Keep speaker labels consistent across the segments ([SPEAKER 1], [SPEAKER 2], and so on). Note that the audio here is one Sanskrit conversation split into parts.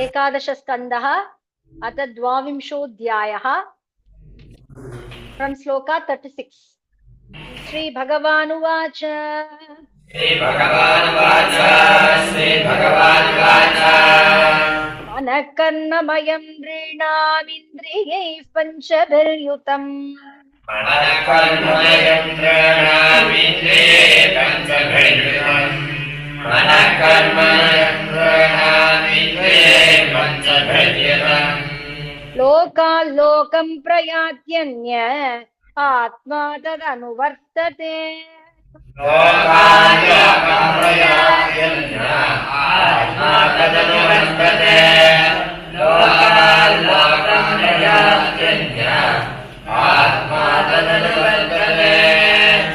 [SPEAKER 1] एकादशस्कन्धः अथ द्वाविंशोऽध्यायः फ्रॉम श्लोका 36 श्रीभगवानुवाच मनः कर्ममयं नृणामिन्द्रियैः पञ्चभिर्युतम् लोकाल्लोकं प्रयात्यन्य आत्मा तदनुवर्तते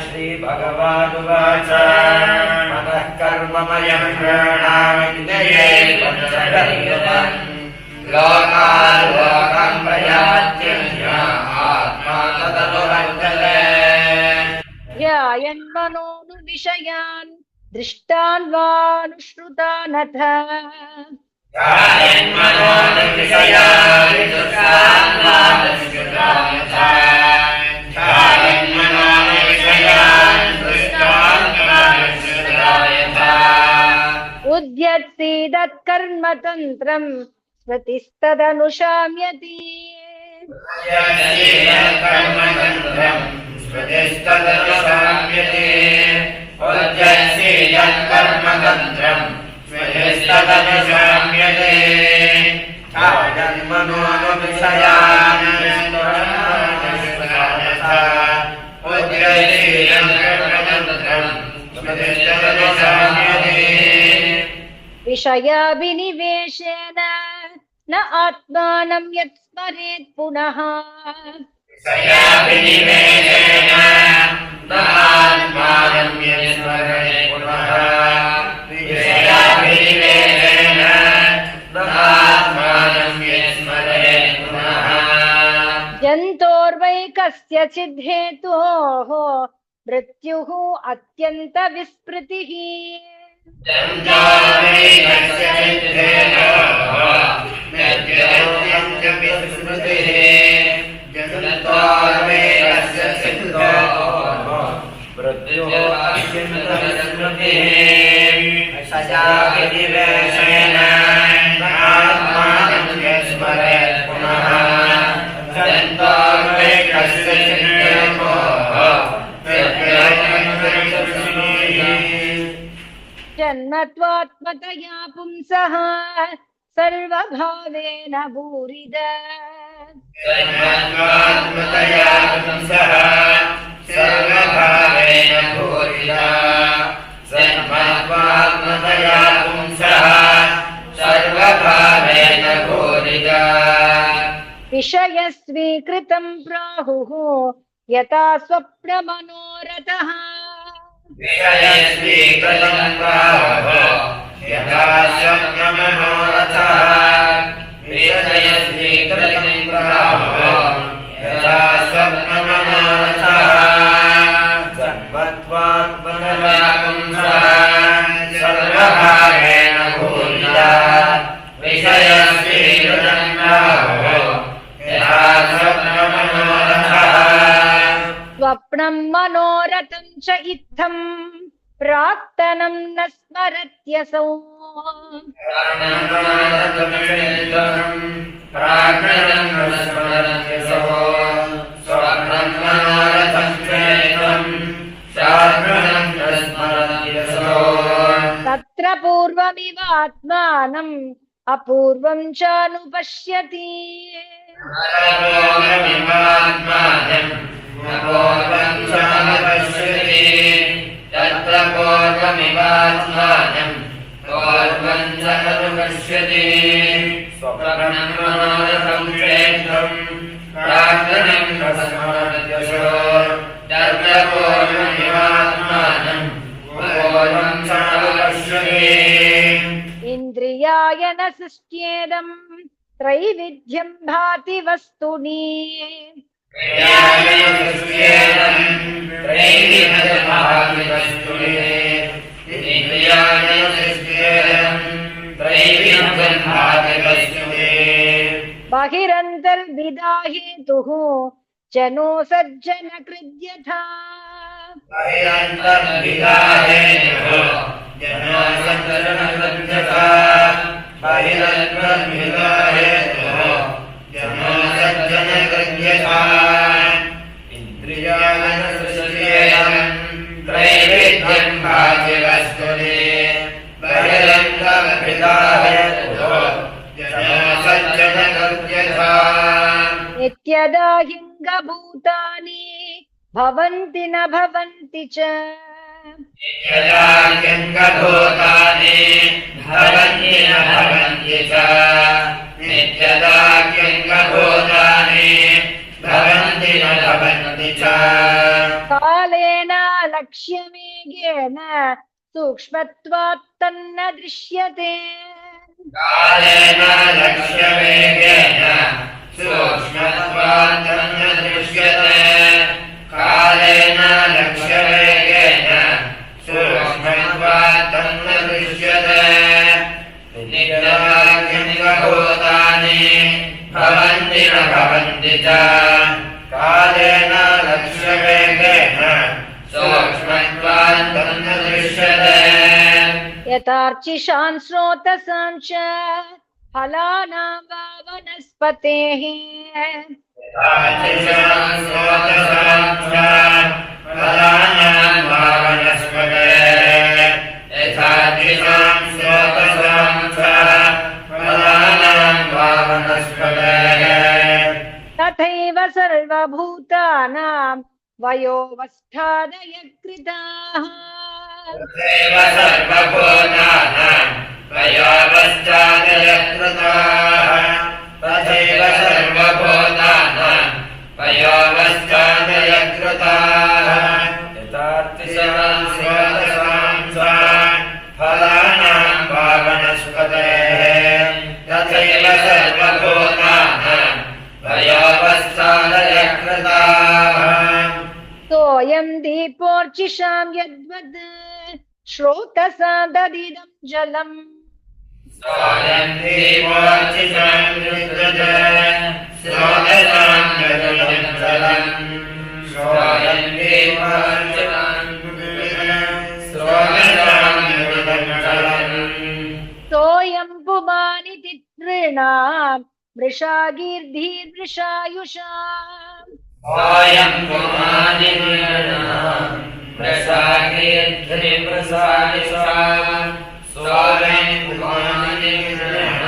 [SPEAKER 2] श्रीभगवानुवाच मनः कर्ममयं नृणामिन्द्रियैः पञ्चभिर्युतम् लोकाल्लोकं प्रयात्यन्य आत्मा तदनुवर्तते
[SPEAKER 1] ध्यायन्मनोनुविषयान् दृष्टान् वानुश्रुतानथ उद्यत्सीदत्कर्मतन्त्रं स्मृतिस्तदनुशाम्यति विषयाभिनिवेशेन न आत्मानं यत् स्मरेत् पुनः जन्तोर्वै कस्यचिद् हेतोः मृत्युः अत्यन्तविस्मृतिः जन्मत्वात्मतया पुंसः सर्वभावेन भूरिदा विषयस्वीकृतं प्राहुः यथा स्वप्नमनोरथः स्वप्नं मनोरथं च इत्थं प्राक्तनं न स्मरत्यसौ तत्र पूर्वमिवात्मानम् अपूर्वं च अनुपश्यति इंद्रियायन सृष्ट्येदं त्रैविध्यं भाति वस्तुनि बहिरन्तर्विदा हेतुः जनो सज्जन कृद्यथा
[SPEAKER 2] बहिरन्तर्विदा हेतुः जनो सज्जन कृद्यथा बहिरन्तर्विदा हेतुः जनो सज्जन कृद्यथा इन्द्रियाणसृष्टेयम् त्रैविध्यं भाति वस्तुनि बहिरन्तर्विदा हेतुः जनो सज्जन कृद्यथा
[SPEAKER 1] नित्यदाहिङ्गभूतानि भवन्ति न भवन्ति च
[SPEAKER 2] यदा व्यङ्गभूतानि भवन्ति न भवन्ति च नित्यदा व्यङ्गभूतानि भवन्ति न भवन्ति च
[SPEAKER 1] कालेन लक्ष्यमेघेन सूक्ष्मत्वात् तन्न दृश्यते
[SPEAKER 2] कालेन लक्ष्यवेगेन सूक्ष्मत्वात् न दृश्यते कालेन लक्ष्यवेगेन सूक्ष्मत्वात् न दृश्यते नित्यदाभूतानि भवन्ति न भवन्ति च कालेन लक्ष्यवेगेन सूक्ष्मत्वात् न दृश्यते
[SPEAKER 1] यथार्चिषां स्रोतसां च फलानां वा वनस्पतेः तथैव सर्वभूतानां वयोवस्थादय कृताः
[SPEAKER 2] तथैव सर्वभूतानां वयोवस्थादय कृताः तथैव सर्वभूतानां वयोवस्थादय कृताः यथार्थिषां स्रोतसां फलानां वा वनस्पतेः तथैव सर्वभूतानां वयोवस्थादय कृताः
[SPEAKER 1] सोऽयं दीपोर्चिषां यद्वद् श्रोतसा ददिदं जलम्
[SPEAKER 2] सोऽयं दीपोर्चिषां यद्वद् श्रोतसां ददिदं जलम् सोऽयं दीपोर्चिषां श्रोतसां ददिदं जलम्
[SPEAKER 1] सोऽयं पुमानिति तृणां वृषागीर्धीर्वृषायुषाम्
[SPEAKER 2] सोऽयं पुमानिर्णः प्रसागीर्ध्रिप्रसादिषाम् सोऽयं पुमानिर्णः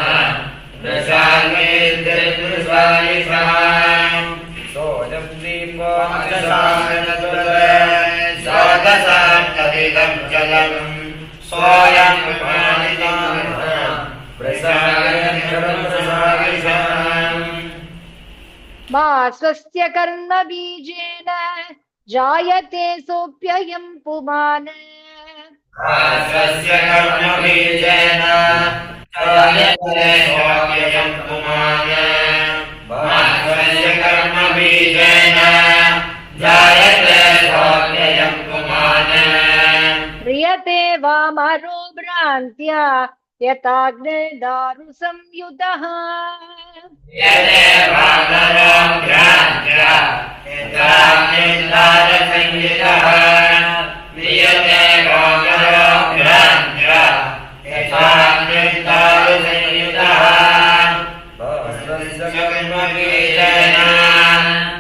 [SPEAKER 2] प्रसागीर्ध्रिप्रसादिषाम् सोऽयं दीपोऽर्चिषां ददिदं जलम् सोऽयं पुमानिर्णः प्रसागीर्ध्रिप्रसादिषाम्
[SPEAKER 1] मा स्वस्य कर्म बीजेन जायते सोऽप्ययं पुमान्
[SPEAKER 2] स्वस्य कर्मबीजेन जायते सोऽप्ययं पुमान् स्वस्य कर्मबीजेन जायते सोऽप्ययं पुमान्
[SPEAKER 1] ह्रियते वामरो भ्रान्त्या यथाग्निर्दारु संयुतः
[SPEAKER 2] यते वामरो भ्रान्त्या यथाग्निर्दारसंयुतः ह्रियते वामरो भ्रान्त्या यथाग्निर्दारसंयुतः स्वस्य कर्मबीजेन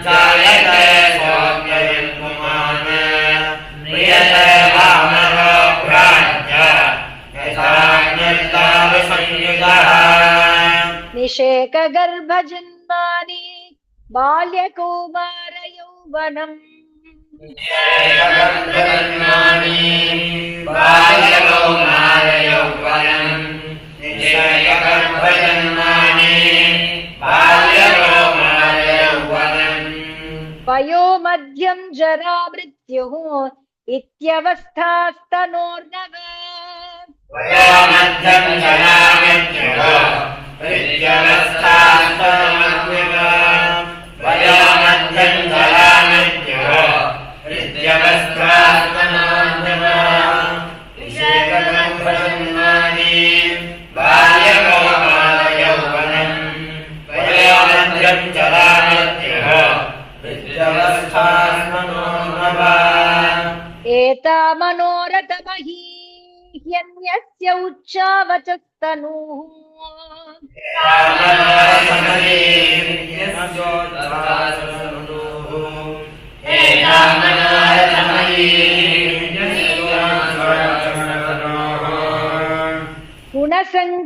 [SPEAKER 2] जायते सोऽप्ययं पुमान् ह्रियते वामरो भ्रान्त्या यथाग्निर्दारसंयुतः
[SPEAKER 1] निषेकगर्भजन्मानि बाल्यकौमारयौवनम्
[SPEAKER 2] निषेकगर्भजन्मानि बाल्यकौमारयौवनम् निषेकगर्भजन्मानि बाल्यकौमारयौवनम्
[SPEAKER 1] वयोमध्यं जरा मृत्युः इत्यवस्थास्तनोर्नव
[SPEAKER 2] वयोमध्यं जरा मृत्युः इत्यवस्थास्तनोर्नव वयोमध्यं जरा मृत्युः इत्यवस्थास्तनोर्नव निषेकगर्भजन्मानि बाल्यकौमारयौवनम् वयोमध्यं
[SPEAKER 1] यन्यस्य उच्चावचस्तनुः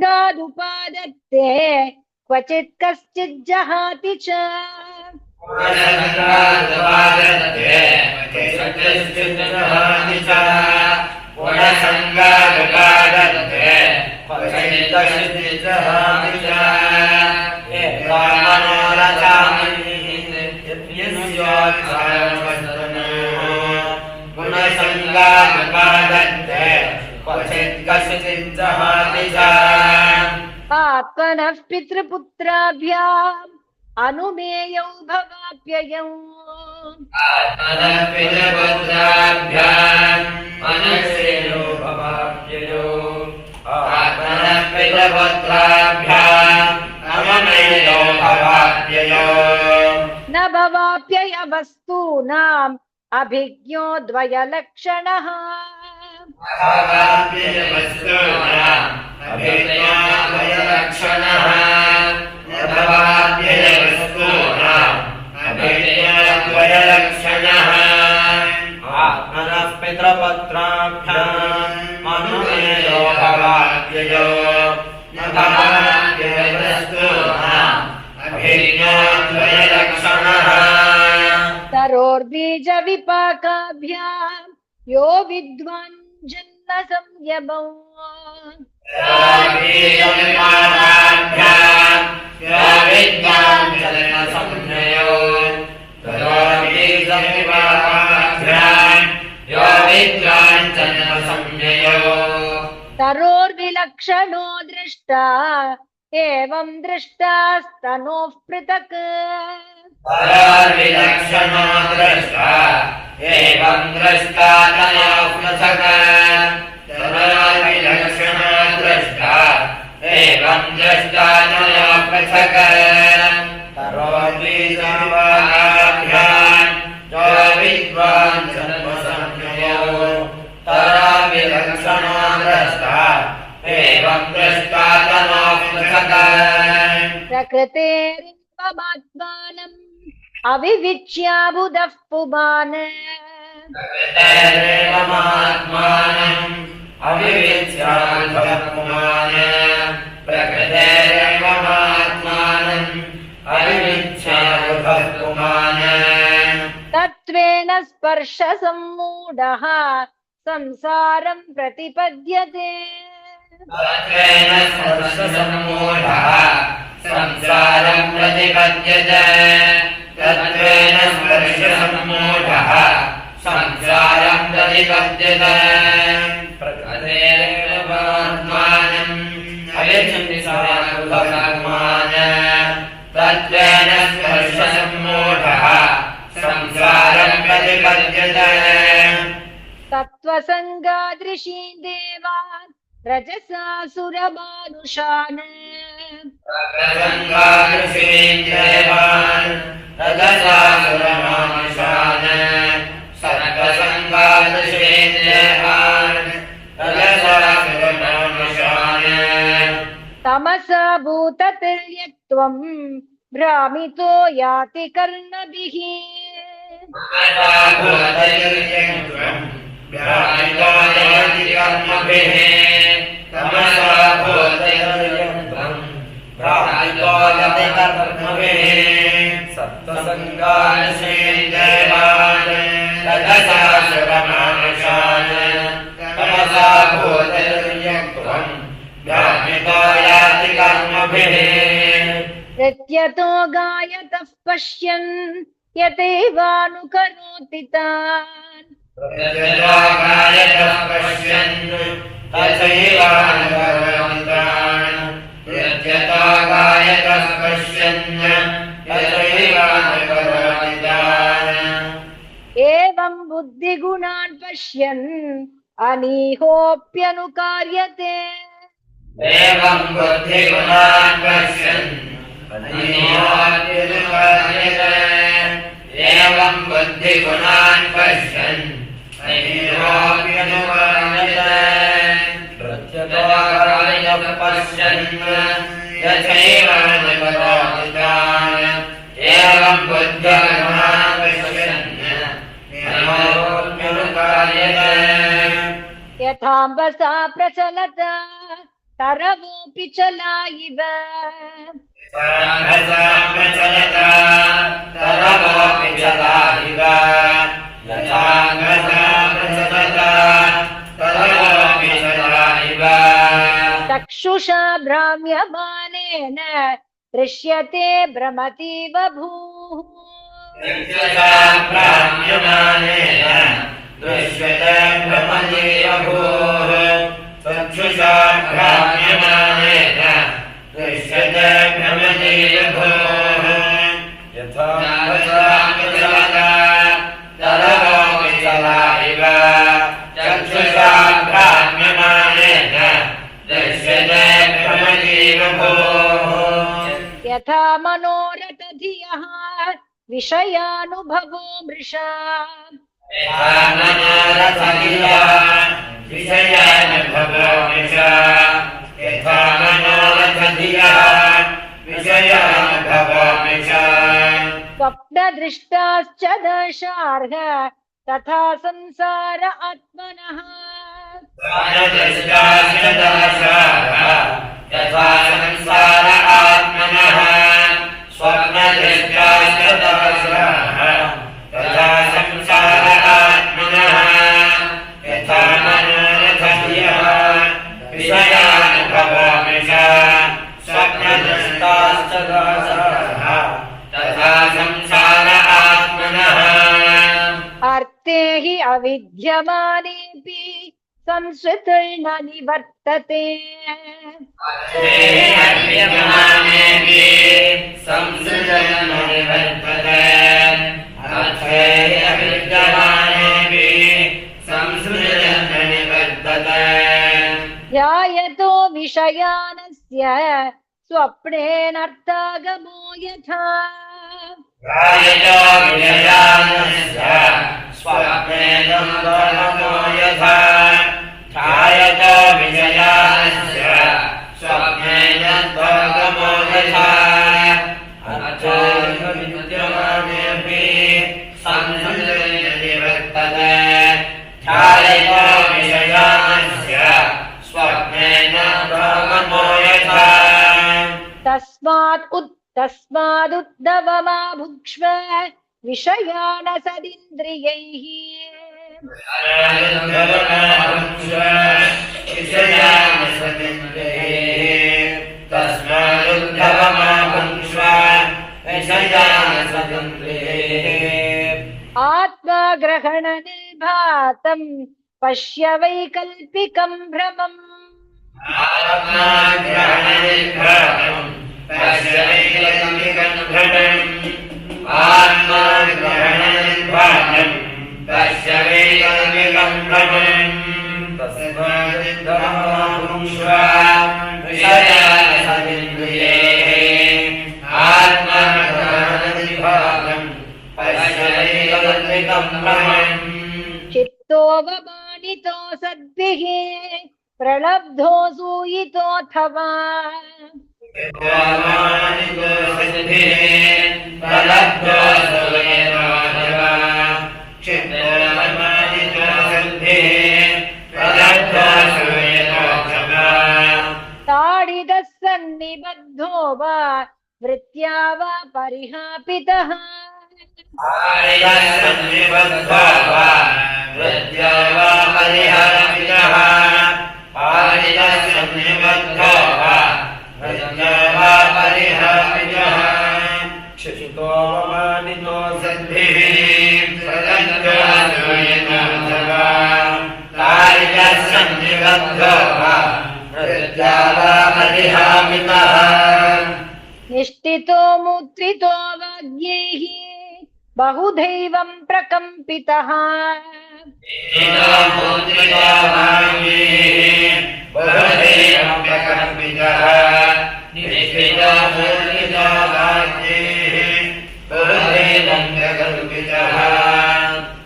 [SPEAKER 1] गुणसङ्गादुपादत्ते क्वचित् कश्चित् जहाति च आत्मनः पितृपुत्राभ्याम् अनुमेयौ भवाप्ययौ न भवाप्यय वस्तूनाम् अभिज्ञो द्वयलक्षणः
[SPEAKER 3] आत्मनः पितृपुत्राभ्याम् अनुमेयो भवाप्ययो न भवाप्यय वस्तूनाम् अभिज्ञो द्वयलक्षणः
[SPEAKER 1] तरोर्बीजविपाकाभ्याम् यो विद्वान् जन्म संयमौ तरोर्विलक्षणो दृष्टा एवं दृष्टास्तनोः पृथक्
[SPEAKER 2] तरोर्विलक्षणो दृष्टा एवं दृष्टा तनोः पृथक् तरोर्विलक्षणो दृष्टा एवं दृष्टा तनोः पृथक् तरोर्बीजविपाकाभ्याम् यो विद्वान् जन्म संज्ञयो तरोर्विलक्षणो दृष्टा एवं दृष्टा तनोः पृथक्
[SPEAKER 1] प्रकृतेरित्वमात्मानम् अविविच्याबुधः पुमान्
[SPEAKER 2] प्रकृतेरेवमात्मानम् अविविच्याबुधः पुमान् प्रकृतेरेवमात्मानम् अविविच्याबुधः पुमान्
[SPEAKER 1] तत्त्वेन स्पर्शसम्मूढः संसारं प्रतिपद्यते
[SPEAKER 2] तत्त्वेन स्पर्शसम्मूढः संसारं प्रतिपद्यते तत्त्वेन स्पर्शसम्मूढः संसारं प्रतिपद्यते प्रकृतेरेवमात्मानम् अविविच्याबुधः तत्त्वेन स्पर्शसम्मूढः संसारं प्रतिपद्यते
[SPEAKER 1] तत्त्वसङ्गादृशी देवान् रजसासुरमानुषान्
[SPEAKER 2] प्रसङ्गादृशीन् देवान् रजसासुरमानुषान् सर्वसङ्गादृशीन् देवान् रजसासुरमानुषान्
[SPEAKER 1] तमसा भूततिर्यक्त्वम् भ्रामितो याति कर्णभिः
[SPEAKER 2] सत्त्वसङ्गादृशीन् देवान् रजसासुरमानुषान् तमसा भूततिर्यक्त्वम् भ्रामितो याति कर्मभिः
[SPEAKER 1] प्रत्यतो गायतः पश्यन् यतैवानुकरोति तान्
[SPEAKER 2] प्रत्यगायतः पश्यन् तथैवानुकरोति तान् प्रत्यगायतः पश्यन् तथैवानुकरोति तान्
[SPEAKER 1] एवं बुद्धिगुणान् पश्यन् अनीहोऽप्यनुकार्यते
[SPEAKER 2] एवं बुद्धिगुणान् पश्यन् अनीहोऽप्यनुकार्यते एवं बुद्धिगुणान् पश्यन् अनीहोऽप्यनुकार्यते
[SPEAKER 3] पश्यन् यथैव निपतोदितान् एवं बुद्धिर्मान् पश्यन् निर्मोऽप्युपकार्यते
[SPEAKER 1] यथाम्बसा प्रचलत तरवोऽपि चला इव
[SPEAKER 3] प्रचलता तरवोऽपि चला इव यथाम्बसा प्रचलता तरवोऽपि चला इव
[SPEAKER 1] चक्षुषा भ्राम्यमानेन दृश्यते भ्रमतीव भूः
[SPEAKER 3] चक्षुषा भ्राम्यमानेन दृश्यते भ्रमतीव भूः चक्षुषा भ्राम्यमानेन दृश्यते भ्रमतीव भूः यथा प्रचलता तरवोऽपि चला इव चक्षुषा भ्राम्यमानेन दृश्यते भ्रमतीव भूः
[SPEAKER 1] यथा मनोरथ धियः विषयानुभवो मृषा स्वप्नदृष्टाश्च दशार्ह तथा संसार आत्मनः
[SPEAKER 3] यथा संसार आत्मनः स्वप्नदृष्टाश्च दशार्ह तथा संसार आत्मनः यथा मनोरथधियः विषयानुभवो मृषा स्वप्नदृष्टाश्च दशार्ह तथा संसार आत्मनः
[SPEAKER 1] अर्थे हि अविद्यमानेऽपि संस्कृतिर्न निवर्तते ध्यायतो विषयानस्य स्वप्नेनर्थागमो यथा
[SPEAKER 3] स्वप्नेनर्थागमो यथा ध्यायतो विषयानस्य स्वप्नेनर्थागमो यथा अर्थो विद्यमानेऽपि संस्कृतिर्न निवर्तते ध्यायतो विषयानस्य स्वप्नेनर्थागमो यथा
[SPEAKER 1] तस्मादुद्धवमा भुक्ष्व विषयान सदिन्द्रियैः आत्माग्रहण निर्भातं पश्य वैकल्पिकं भ्रमम् चित्तोऽवमानितो सद्भिः प्रलब्धो सूयितोऽथवा ताडितः सन्निबद्धो वा वृत्त्या वा परिहापितः
[SPEAKER 3] क्षितोऽवमानितो सद्भिः ताडितः सन्निबद्धो वा वृत्त्या वा परिहापितः
[SPEAKER 1] निष्ठितो मुद्रितो वाग्यैः बहुदैवं प्रकम्पितः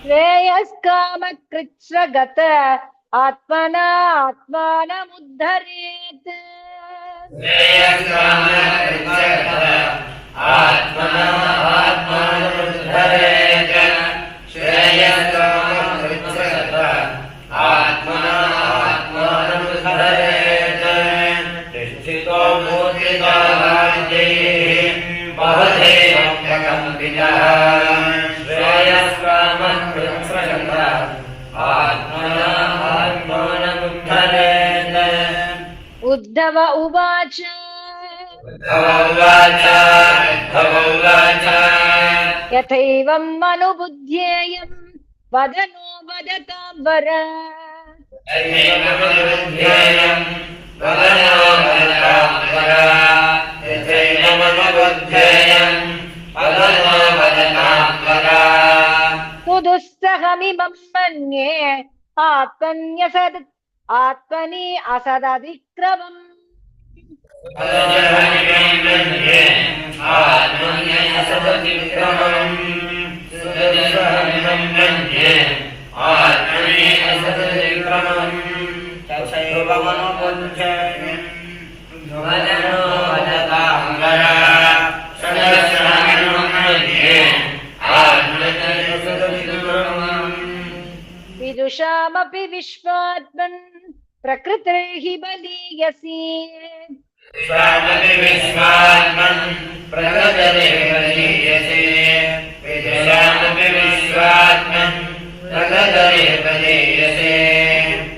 [SPEAKER 1] श्रेयस्कामकृच्छ्रगत आत्मना आत्मानमुद्धरेत्
[SPEAKER 3] आत्मना आत्मानमुद्धरेत् श्रेयस्कामकृच्छ्रत आत्मना आत्मानमुद्धरेत् तिष्ठितो मूर्तितो राज्यैः बहुधैवं प्रकम्पितः श्रेयस्कामकृच्छ्रत आत्मना आत्मानमुद्धरेत्
[SPEAKER 1] उद्धव उवाच यथैवम् अनुबुध्येयम् वदनो वदतां वर कुदुस्सहमिमं मन्ये आत्मनि असदधिक्रमम् विदुषामपि विश्वात्मन् प्रकृतिर्हि बलीयसी
[SPEAKER 3] विश्वात्मन् प्रगतरेवलीयसे विदुषामपि विश्वात्मन् प्रगतरेवलीयसे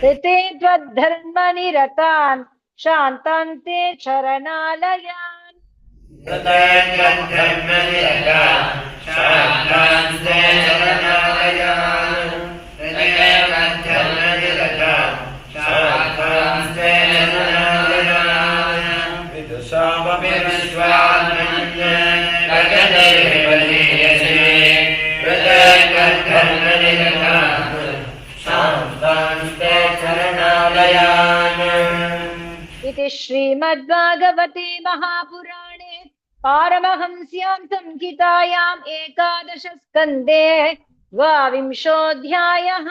[SPEAKER 1] ऋते त्वद्धर्मनिरतान् शान्तान्ते चरणालयान् इति श्रीमद्भागवते महापुराणे पारमहंस्यां संहितायाम् 11 स्कन्धे 12विंशोऽध्यायः।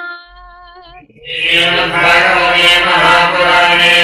[SPEAKER 3] महापुराणे